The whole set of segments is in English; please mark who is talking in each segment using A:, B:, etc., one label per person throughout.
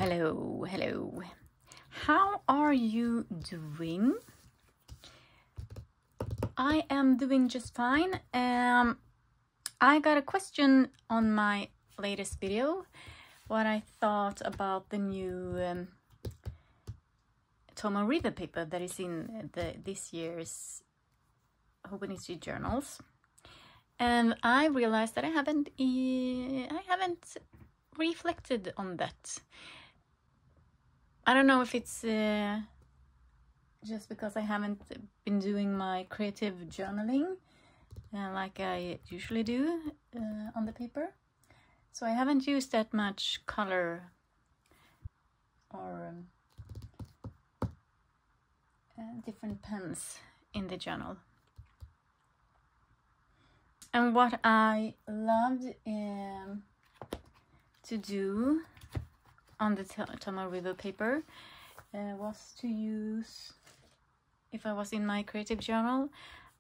A: Hello. How are you doing? I am doing just fine. I got a question on my latest video, what I thought about the new Tomoe River paper that is in this year's Hobonichi journals, and I realized that I haven't reflected on that. I don't know if it's just because I haven't been doing my creative journaling like I usually do on the paper. So I haven't used that much color or different pens in the journal. And what I loved to do on the Tomoe River paper was to use, if I was in my creative journal,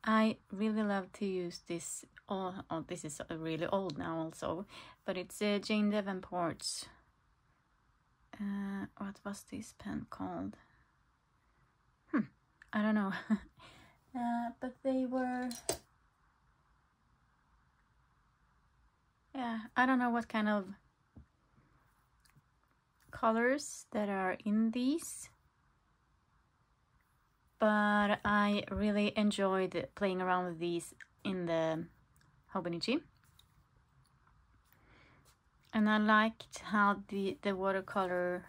A: I really love to use this. Oh, this is really old now also, but it's Jane Davenport's. What was this pen called? I don't know. But they were. Yeah, I don't know what kind of colors that are in these, but I really enjoyed playing around with these in the Hobonichi, and I liked how the watercolor,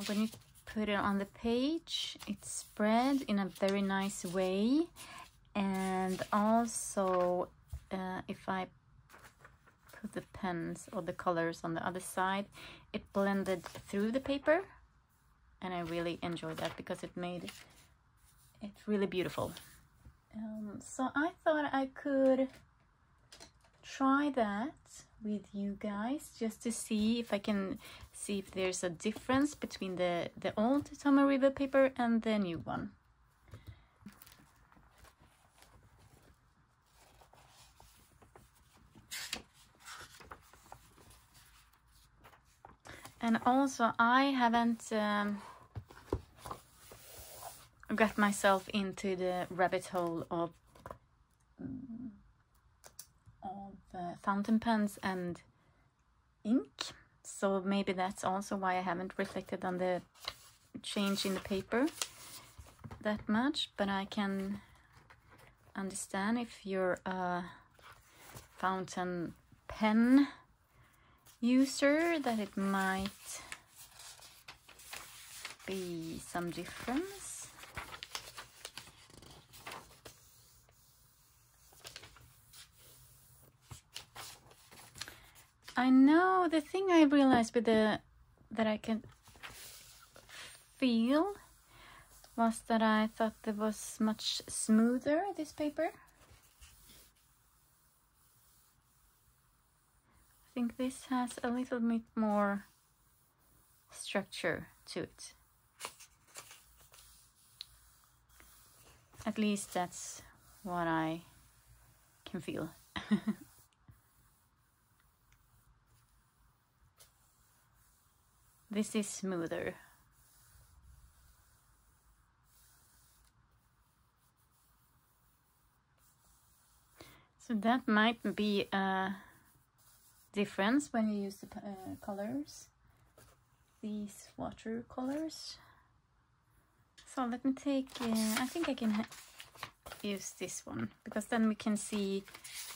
A: when you put it on the page, it's spread in a very nice way, and also if I put the pens or the colors on the other side, it blended through the paper, and I really enjoyed that because it made it really beautiful. So I thought I could try that with you guys just to see if I can see if there's a difference between the old Tomoe River paper and the new one. And also, I haven't got myself into the rabbit hole of fountain pens and ink. So maybe that's also why I haven't reflected on the change in the paper that much. But I can understand if you're a fountain pen user that it might be some difference. I know the thing I realized with that I can feel was that I thought it was much smoother, this paper. I think this has a little bit more structure to it. At least that's what I can feel. This is smoother. So that might be a difference when you use the colors, these watercolors. So let me take, I think I can use this one, because then we can see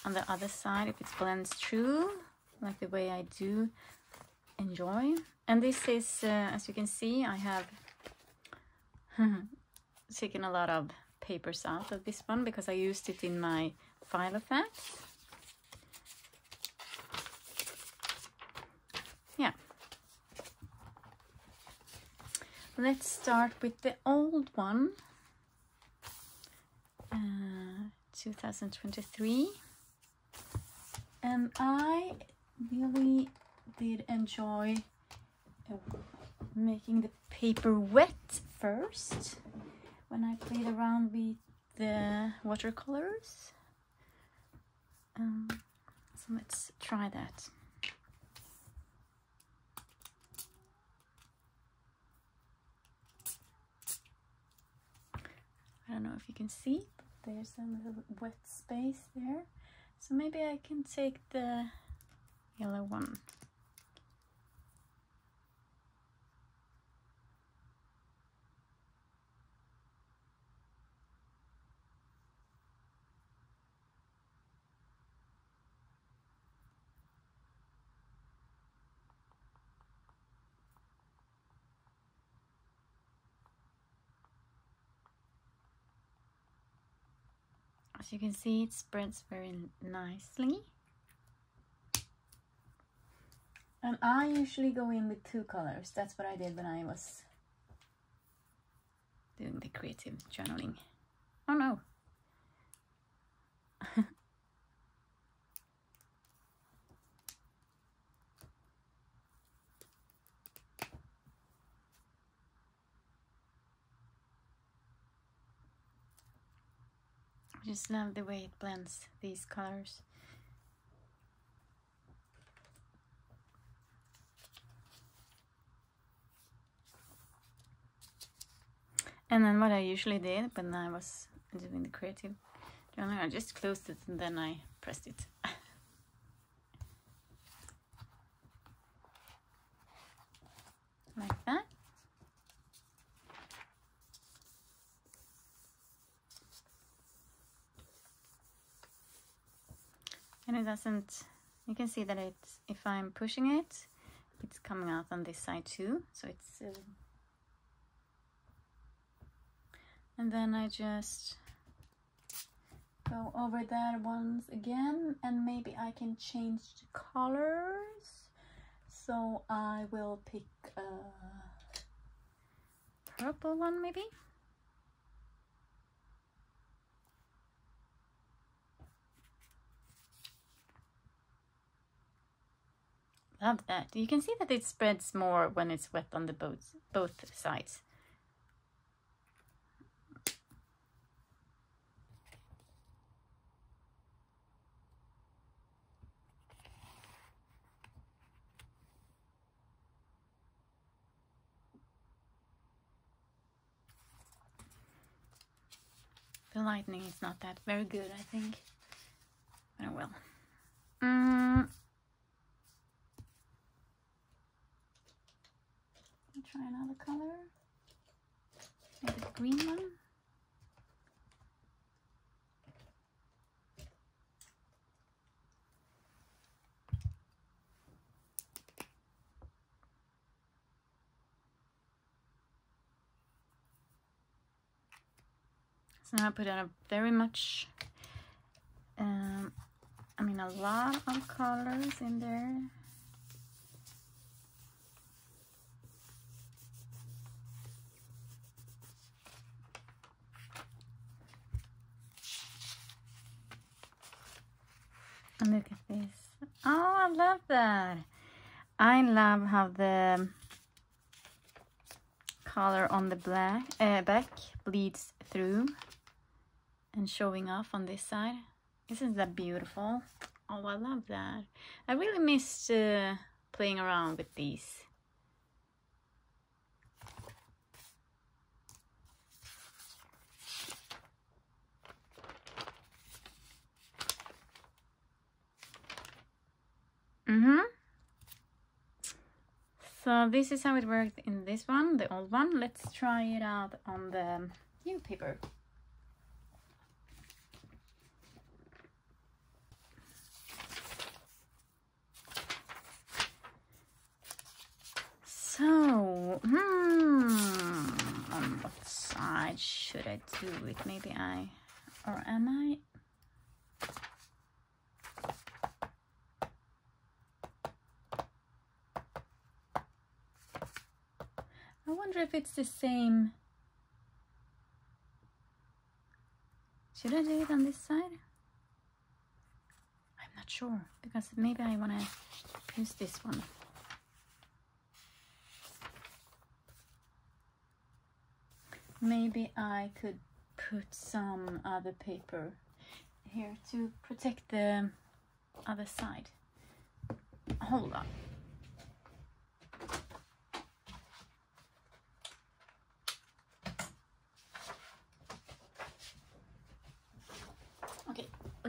A: on the other side if it blends through, like the way I do enjoy. And this is, as you can see, I have taken a lot of papers out of this one because I used it in my file effects. Yeah. Let's start with the old one, 2023. And I really did enjoy making the paper wet first when I played around with the watercolors. So let's try that. I don't know if you can see, but there's a little wet space there. So maybe I can take the yellow one. As you can see, it spreads very nicely. And I usually go in with 2 colors. That's what I did when I was doing the creative journaling. Oh no! I just love the way it blends these colors. And then what I usually did when I was doing the creative journaling, I just closed it and then I pressed it. Like that. And it doesn't, you can see that it's, if I'm pushing it, it's coming out on this side too. So it's, and then I just go over that once again, and maybe I can change the colors. So I will pick a purple one maybe. Love that. You can see that it spreads more when it's wet on the both sides. The lighting is not that very good, I think. But oh well. I'll try another color. Maybe the green one. So now I put out a very much, I mean a lot of colors in there. And look at this. Oh, I love that. I love how the color on the back bleeds through and showing off on this side. Isn't that beautiful? Oh, I love that. I really missed playing around with these. So this is how it worked in this one, the old one. Let's try it out on the new paper. So, on what side should I do it? Maybe or am I? I wonder if it's the same. Should I do it on this side? I'm not sure, because maybe I want to use this one. Maybe I could put some other paper here to protect the other side. Hold on.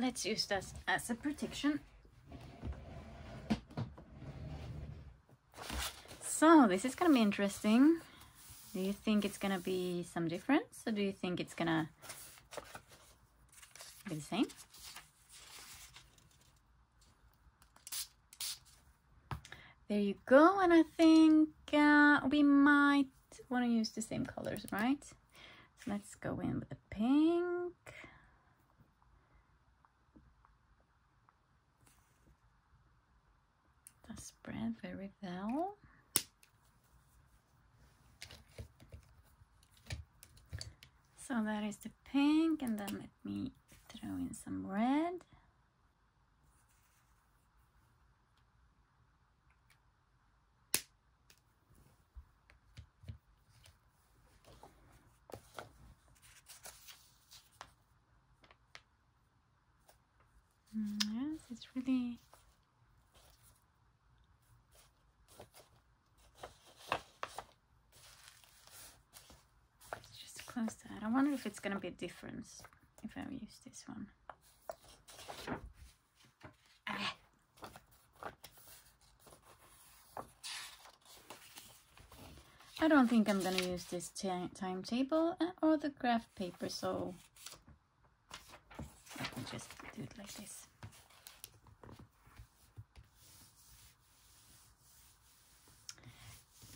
A: let's use that as a protection. So this is gonna be interesting. Do you think it's gonna be some difference, or do you think it's gonna be the same? There you go, and I think we might want to use the same colors, right? So let's go in with the pink. That spread very well. So that is the pink, and then let me throw in some red. Yes, it's really... Just close that. I wonder if it's going to be a difference if I use this one. I don't think I'm going to use this timetable or the graph paper, so I can just do it like this.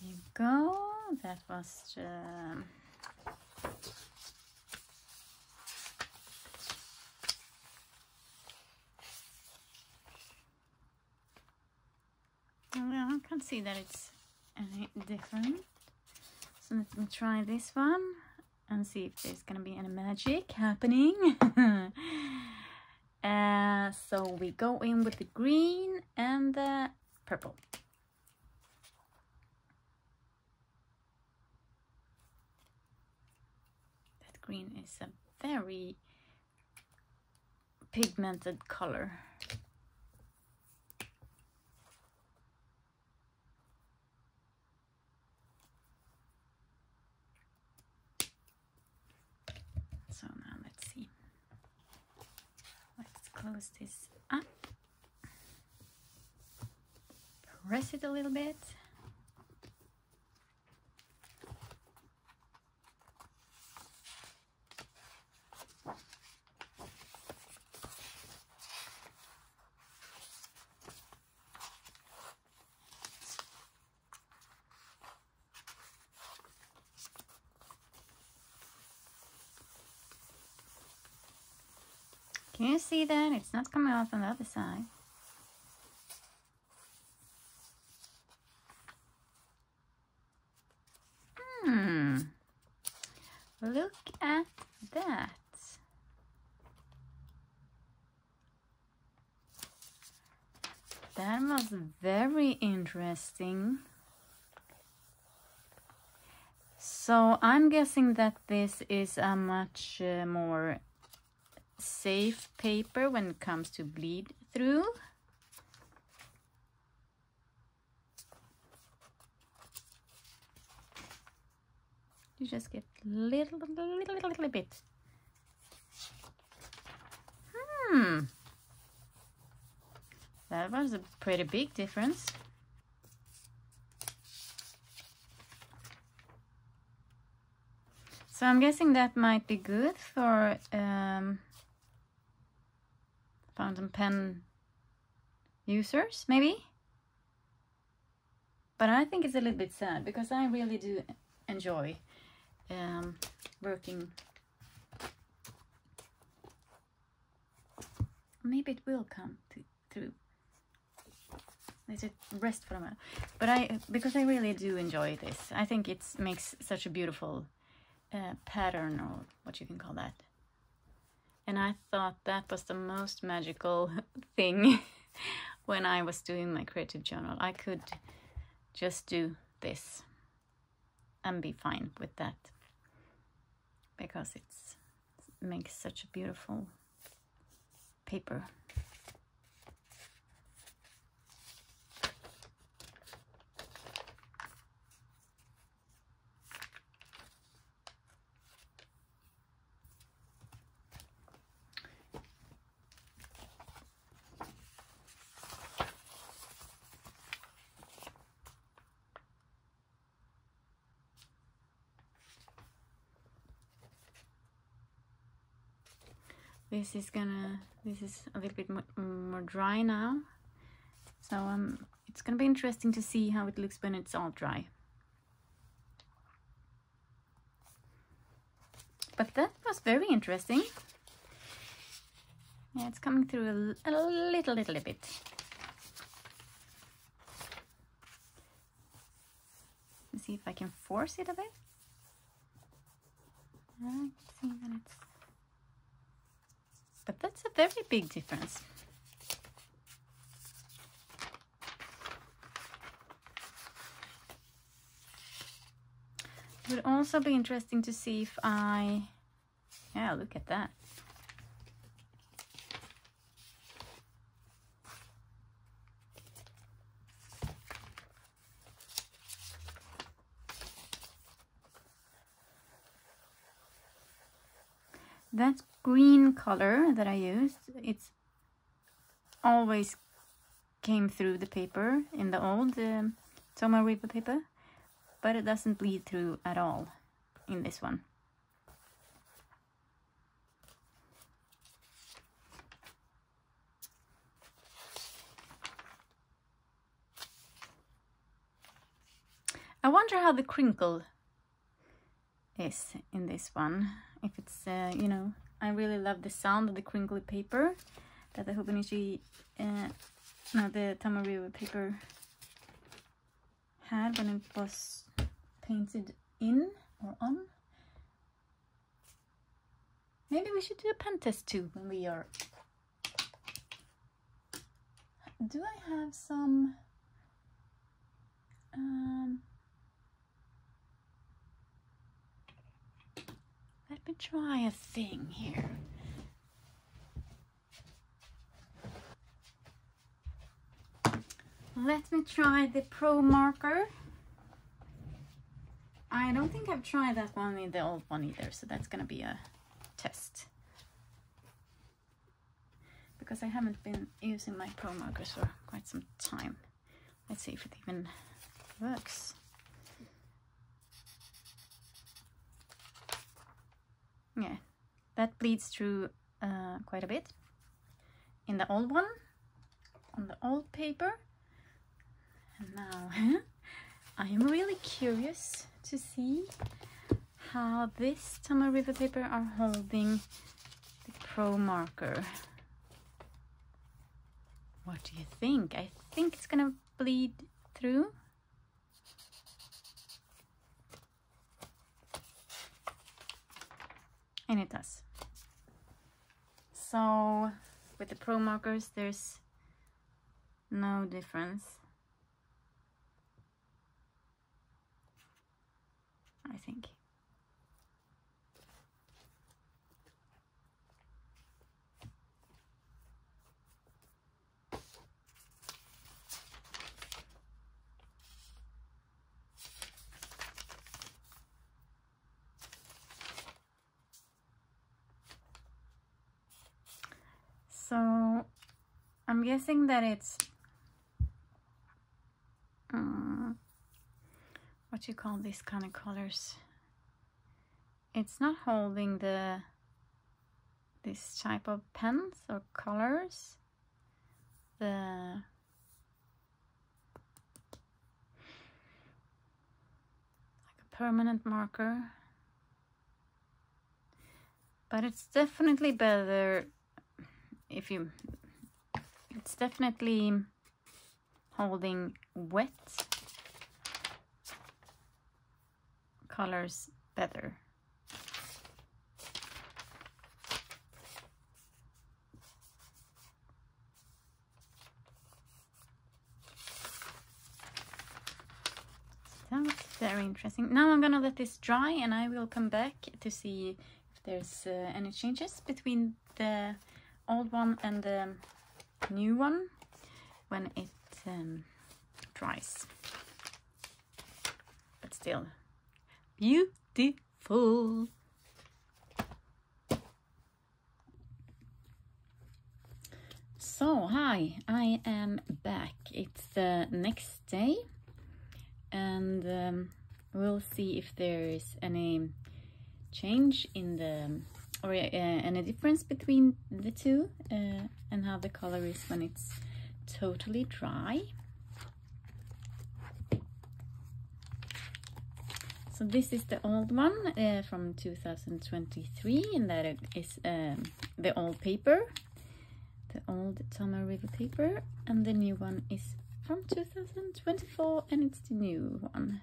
A: There you go. That was well, I can't see that it's any different. So let me try this one and see if there's gonna be any magic happening. So we go in with the green and the purple. That green is a very pigmented color. So now let's see. Let's close this up. Press it a little bit. Can you see that? It's not coming off on the other side. Look at that. That was very interesting. So I'm guessing that this is a much more safe paper when it comes to bleed through. You just get little bit. That was a pretty big difference. So I'm guessing that might be good for fountain pen users, maybe. But I think it's a little bit sad because I really do enjoy working. Maybe it will come through. Let it rest for a minute. But because I really do enjoy this. I think it makes such a beautiful pattern, or what you can call that. And I thought that was the most magical thing when I was doing my creative journal. I could just do this and be fine with that, because it makes such a beautiful paper. This is a little bit more dry now. So it's gonna be interesting to see how it looks when it's all dry. But that was very interesting. Yeah, it's coming through a little bit. Let's see if I can force it a bit. I see that it's... But that's a very big difference. It would also be interesting to see if I... Yeah, look at that. That green color that I used, it's always came through the paper in the old Tomoe River paper, but it doesn't bleed through at all in this one. I wonder how the crinkle is in this one. If it's, you know, I really love the sound of the crinkly paper that the Hobonichi, the Tomoe River paper had when it was painted in or on. Maybe we should do a pen test too when we are... Do I have some... Let me try a thing here. Let me try the Pro marker. I don't think I've tried that one in the old one either, so that's gonna be a test. Because I haven't been using my Pro markers for quite some time. Let's see if it even works. Yeah, that bleeds through quite a bit in the old one, on the old paper. And now I am really curious to see how this Tomoe River paper are holding the Pro marker. What do you think? I think it's gonna bleed through. And it does. So with the Pro markers, there's no difference, I think. So I'm guessing that it's what you call these kind of colors. It's not holding this type of pens or colors. Like a permanent marker. But it's definitely better if you... It's definitely holding wet colors better. That was very interesting. Now I'm gonna let this dry and I will come back to see if there's any changes between the old one and the new one when it dries. But still beautiful. So hi, I am back. It's the next day and we'll see if there is any change in the or any difference between the two, and how the color is when it's totally dry. So this is the old one from 2023, and that is the old paper, the old Tomoe River paper, and the new one is from 2024, and it's the new one,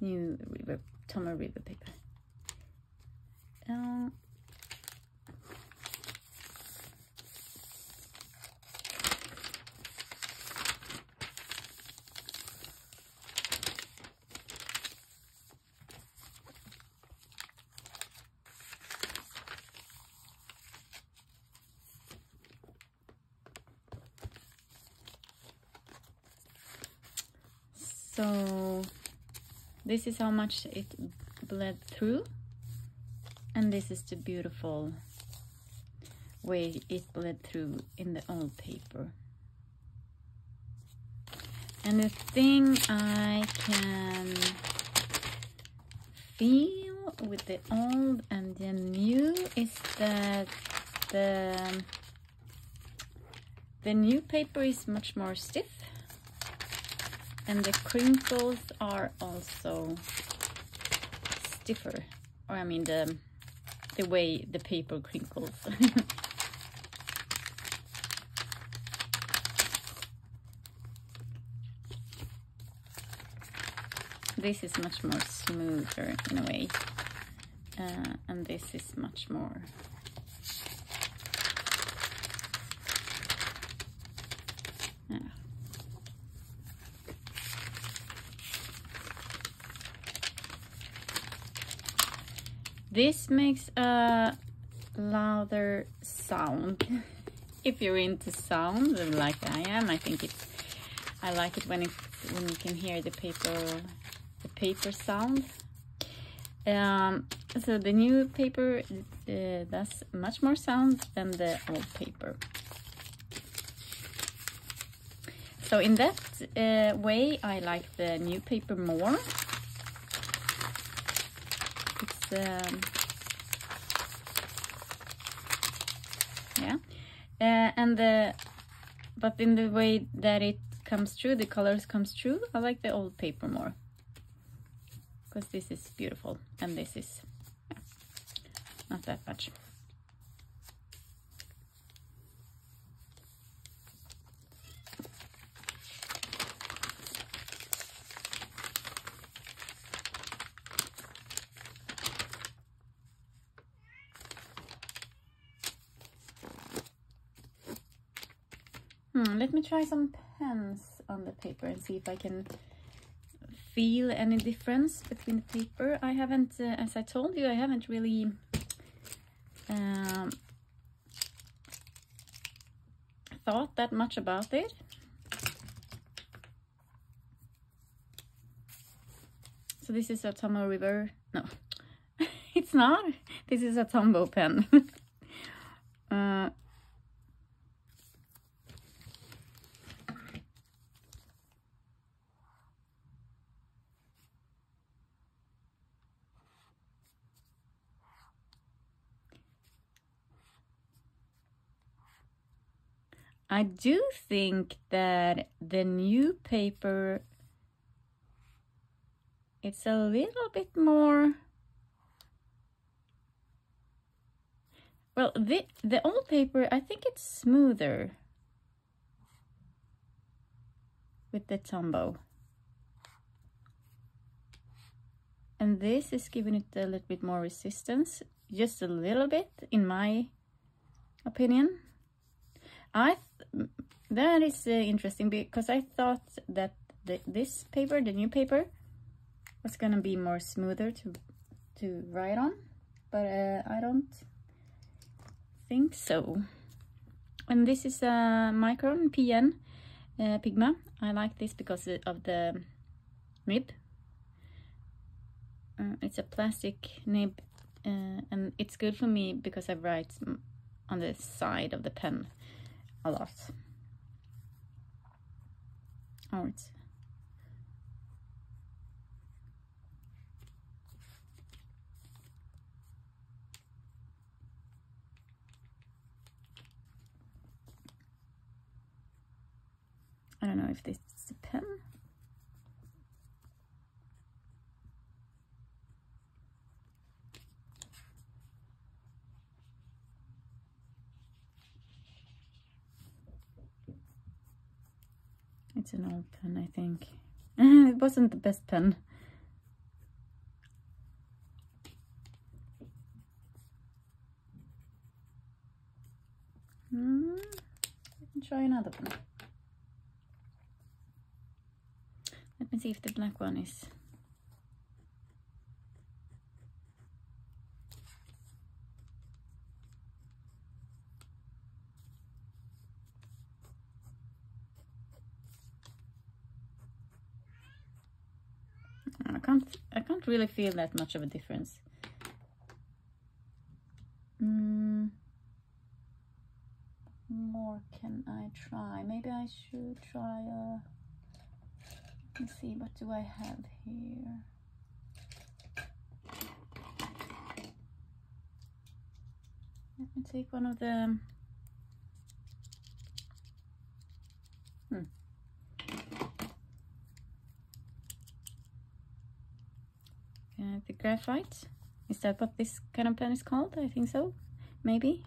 A: new Tomoe River paper. So this is how much it bled through, and this is the beautiful way it bled through in the old paper. And the thing I can feel with the old and the new is that the new paper is much more stiff, and the crinkles are also stiffer, or I mean the way the paper crinkles. This is much more smoother in a way, and this is much more This makes a louder sound. If you're into sound like I am, I think I like it when you can hear the paper sound. So the new paper does much more sound than the old paper. So in that way, I like the new paper more. But in the way that it comes through, the colors comes through, I like the old paper more, because this is beautiful and this is not that much. Let me try some pens on the paper and see if I can feel any difference between the paper. I haven't, as I told you, I haven't really thought that much about it. So this is a Tomoe River. No, it's not. This is a Tombow pen. I do think that the new paper, it's a little bit more, well, the old paper, I think it's smoother with the Tombow. And this is giving it a little bit more resistance, just a little bit, in my opinion. That is interesting, because I thought that this paper, the new paper, was gonna be more smoother to write on, but I don't think so. And this is a Micron PN Pigma. I like this because of the nib. It's a plastic nib, and it's good for me because I write on the side of the pen a lot. Oh, it's I don't know if this is a pen. It's an old pen, I think. It wasn't the best pen. Let me try another one. Let me see if the black one is. I can't really feel that much of a difference. More can I try? Maybe I should try let's see, what do I have here? Let me take one of the the graphite. Is that what this kind of pen is called? I think so. Maybe.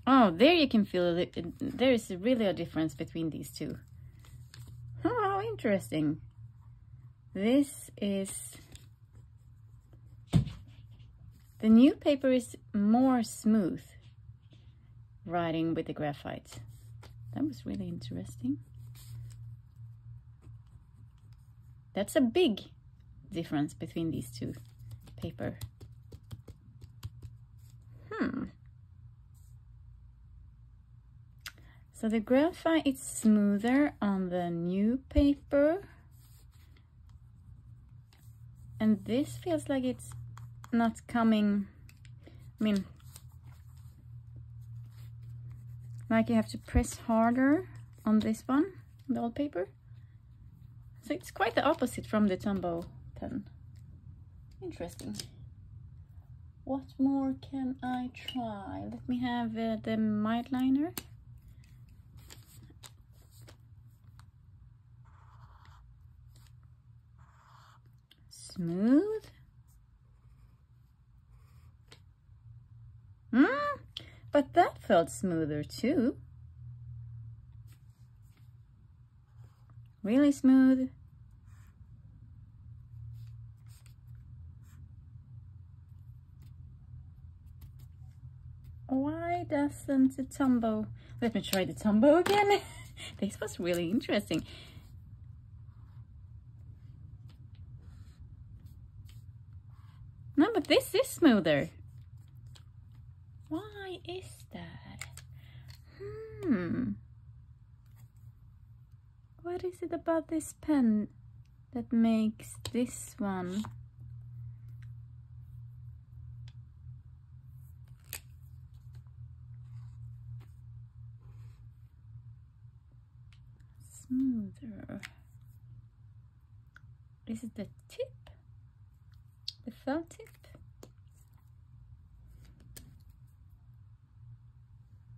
A: Oh, there you can feel it. There is really a difference between these two. Oh, how interesting. This is... The new paper is more smooth writing with the graphite. That was really interesting. That's a big difference between these two paper. So the graphite is smoother on the new paper. And this feels like it's not coming, I mean, like you have to press harder on this one, the old paper. So it's quite the opposite from the Tomoe pen. Interesting. What more can I try? Let me have the mild liner. Smooth. But that felt smoother too. Really smooth. Why doesn't the Tomoe... Let me try the Tomoe again. This was really interesting. No, but this is smoother. Why is that? What is it about this pen that makes this one smoother? Is it the tip? The felt tip?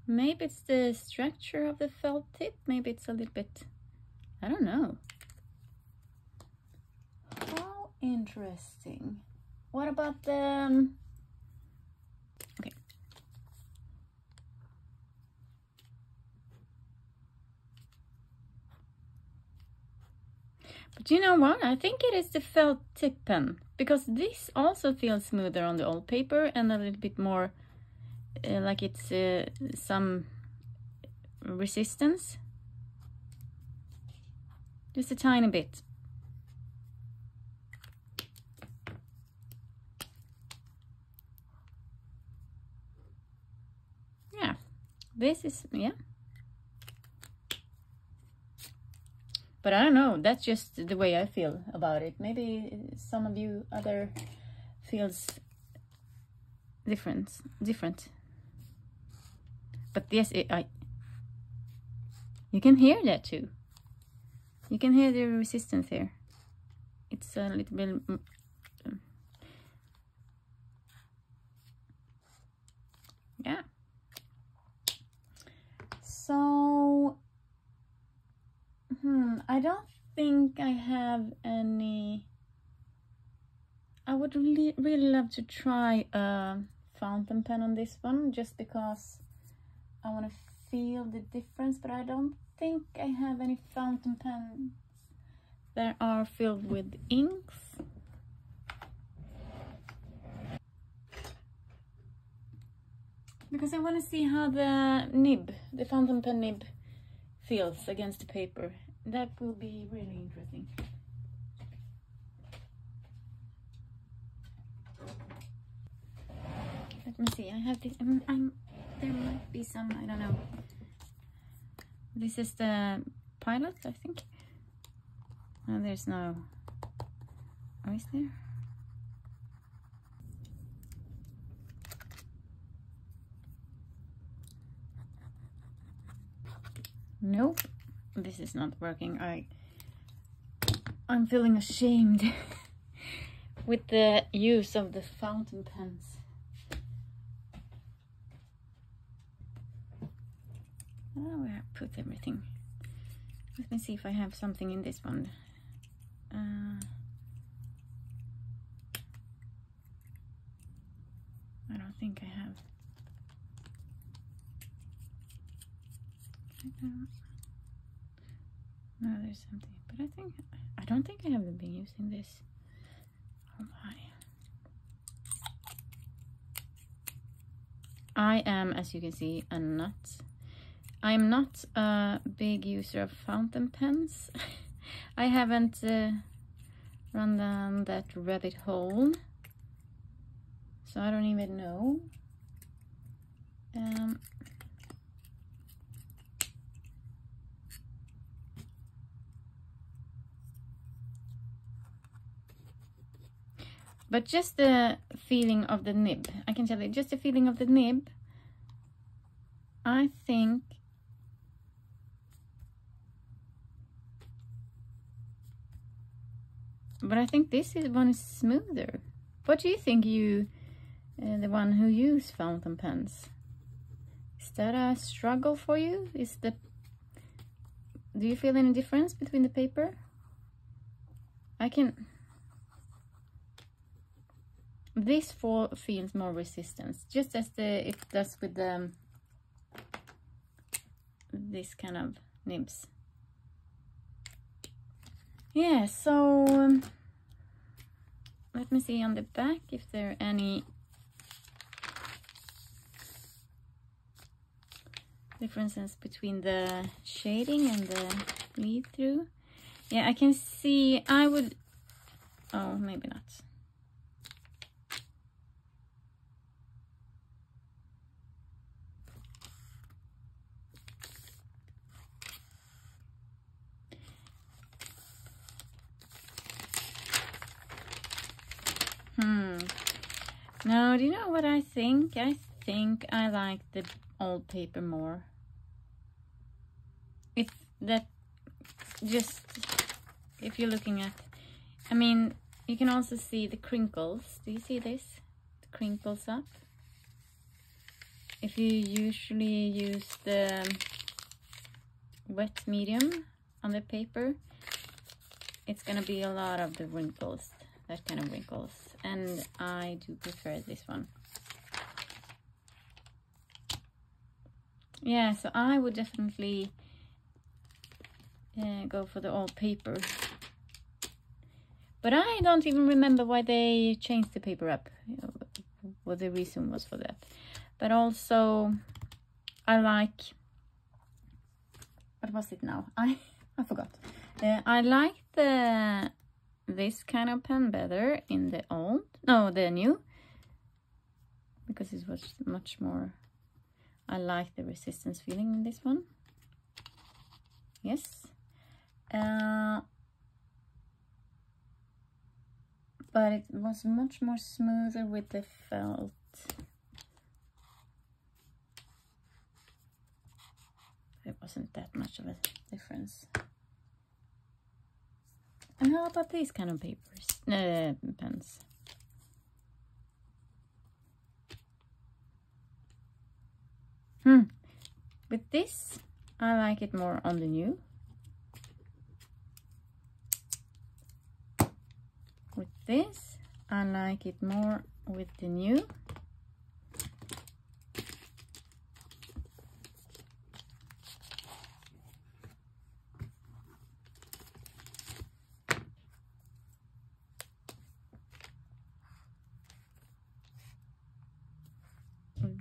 A: Maybe it's the structure of the felt tip. Maybe it's a little bit, I don't know. How interesting. What about the... Okay. But you know what? I think it is the felt tip pen, because this also feels smoother on the old paper and a little bit more like it's some resistance. Just a tiny bit. Yeah, this is, yeah. But I don't know, that's just the way I feel about it. Maybe some of you other feels different. But yes, you can hear that too. You can hear the resistance here. It's a little bit... don't think I have any. I would really love to try a fountain pen on this one, just because I want to feel the difference, but I don't think I have any fountain pens that are filled with inks. Because I want to see how the nib, the fountain pen nib, feels against the paper. That will be really interesting. Let me see, I have this, there might be some, I don't know. This is the Pilot, I think. Oh, there's no, oh, is there? Nope, this is not working. I'm feeling ashamed with the use of the fountain pens. Oh, where I put everything. Let me see if I have something in this one. I don't think I have. No, there's something, but I don't think I have been using this. Oh my. I am, as you can see, I'm not a big user of fountain pens. I haven't run down that rabbit hole, so I don't even know. But just the feeling of the nib, I can tell you, just the feeling of the nib, I think this one is smoother. What do you think, you, the one who use fountain pens? Is that a struggle for you? Do you feel any difference between the paper? This feels more resistance, just as it does with this kind of nibs. Yeah, so let me see on the back if there are any differences between the shading and the read through. Yeah, I can see. Oh, maybe not. No, do you know what I think? I think I like the old paper more. If you're looking at, I mean, you can also see the crinkles. Do you see this? The crinkles up. If you usually use the wet medium on the paper, it's gonna be a lot of the wrinkles, that kind of wrinkles, and I do prefer this one. Yeah, so I would definitely go for the old paper, but I don't even remember why they changed the paper up, what the reason was for that. But also I like, what was it now? I forgot. I like this kind of pen better in the new, because it was much more, I like the resistance feeling in this one. Yes. But it was much more smoother with the felt. It wasn't that much of a difference. And how about these kind of papers, pens? With this, I like it more on the new. this. I like it more with the new.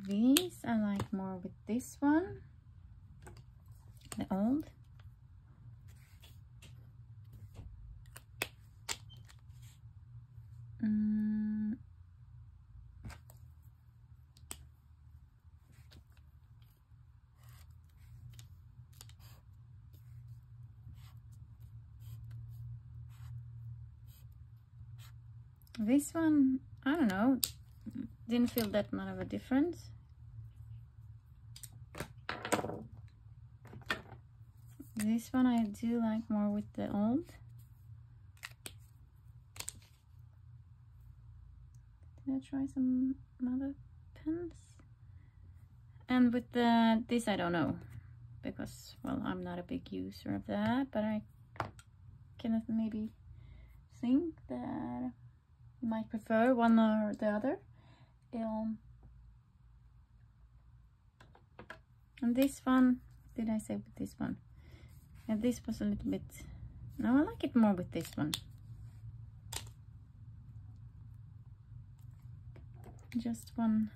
A: These I like more with this one, the old. This one, I don't know, didn't feel that much of a difference. This one I do like more with the old. Did I try some other pens? And with this I don't know, because, well, I'm not a big user of that, but I can maybe think that you might prefer one or the other. And this one, did I say with this one? Yeah, this was a little bit, no, I like it more with this one. Just one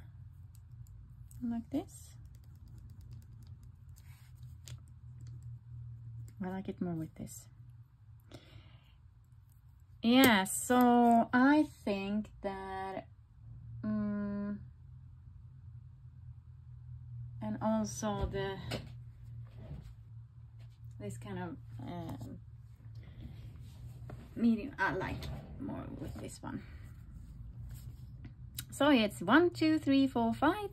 A: like this. I like it more with this. Yeah, so I think that and also this kind of medium I like more with this one. So it's 1, 2, 3, 4, 5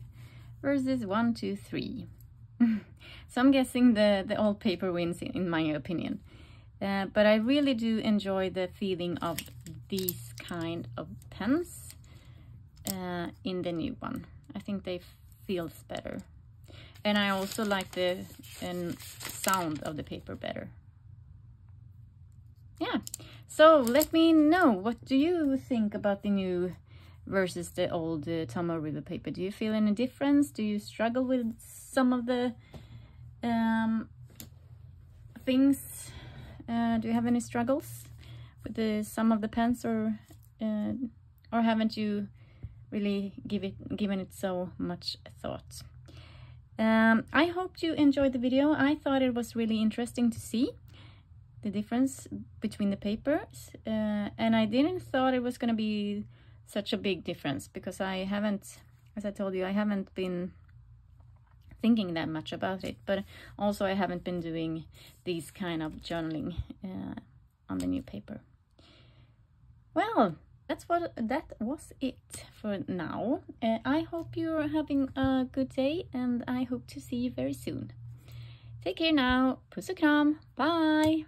A: versus 1, 2, 3. So I'm guessing the old paper wins in my opinion. But I really do enjoy the feeling of these kind of pens in the new one. I think they feels better. And I also like the sound of the paper better. Yeah, so let me know, what do you think about the new versus the old Tomoe River paper? Do you feel any difference? Do you struggle with some of the things? Do you have any struggles with some of the pens, or haven't you really given it so much thought? I hope you enjoyed the video. I thought it was really interesting to see the difference between the papers, and I didn't thought it was going to be such a big difference, because I haven't, as I told you, I haven't been thinking that much about it, but also I haven't been doing these kind of journaling on the new paper. Well, that was it for now. I hope you're having a good day, and I hope to see you very soon. Take care now. Puss Kram. Bye.